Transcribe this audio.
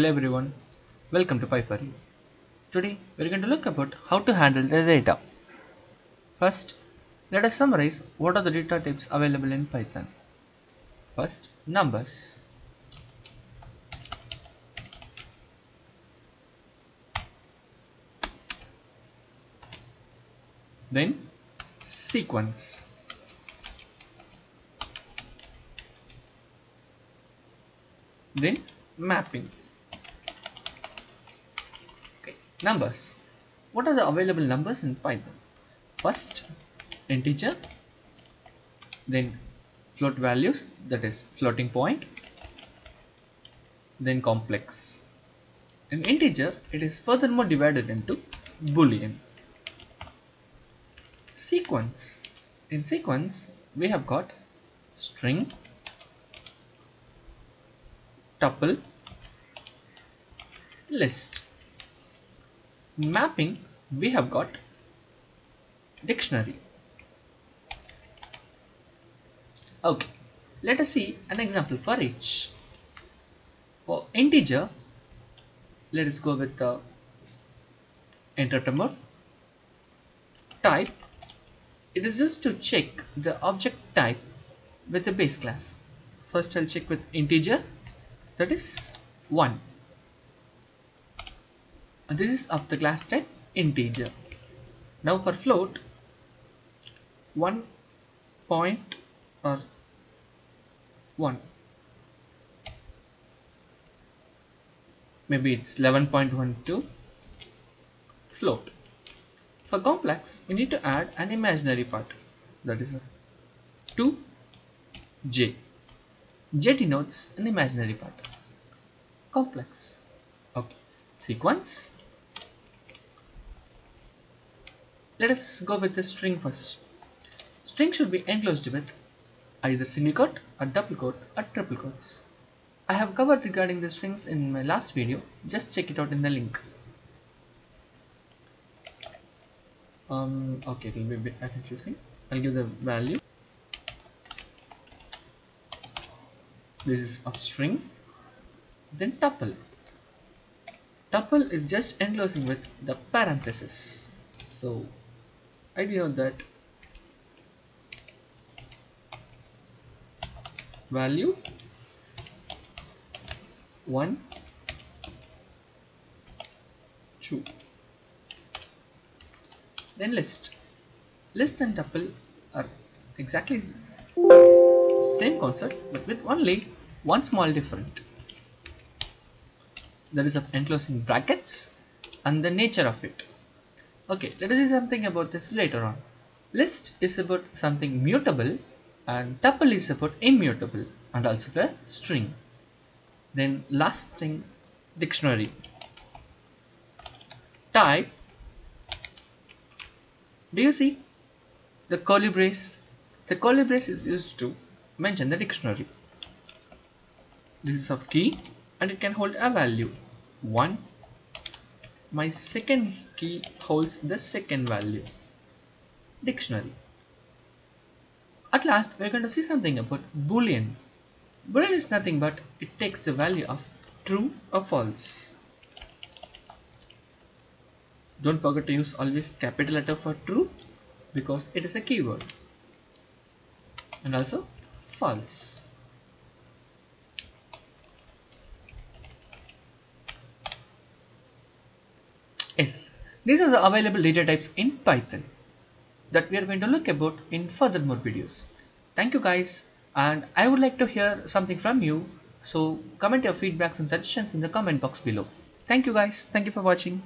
Hello everyone, welcome to Py4U. Today we're going to look about how to handle the data. First, let us summarize what are the data types available in Python. First, numbers. Then, sequence. Then, mapping. Okay, numbers. What are the available numbers in Python? First, integer. Then, float values, that is floating point. Then, complex. In integer, it is furthermore divided into Boolean. Sequence. In sequence, we have got string, tuple, list. Mapping, we have got dictionary. Okay, let us see an example for each. For integer, let us go with the interpreter mode. Type, it is used to check the object type with a base class. First I'll check with integer, that is 1. And this is of the class type integer. Now for float, 1 point or 1. Maybe it's 11.12 float. For complex, we need to add an imaginary part, that is 2j. J denotes an imaginary part. Complex. Okay. Sequence. Let us go with the string first. String should be enclosed with either single quote, or double quote, or triple quotes. I have covered regarding the strings in my last video. Just check it out in the link. Okay, it will be a bit confusing. I'll give the value. This is of string. Then tuple. Tuple is just enclosing with the parenthesis. So I denote that value 1, 2. Then list. List and tuple are exactly same concept, but with only one small difference. That is of enclosing brackets and the nature of it. Okay, let us see something about this later on. List is about something mutable and tuple is about immutable and also the string. Then last thing, dictionary. Type. Do you see the curly brace? The curly brace is used to mention the dictionary. This is of key and it can hold a value 1. My second key holds the second value. Dictionary. At last, we're going to see something about Boolean. Boolean is nothing but it takes the value of true or false. Don't forget to use always capital letter for true because it is a keyword. And also false. Yes, these are the available data types in Python that we are going to look about in further more videos. Thank you guys, and I would like to hear something from you, so comment your feedbacks and suggestions in the comment box below. Thank you guys, thank you for watching.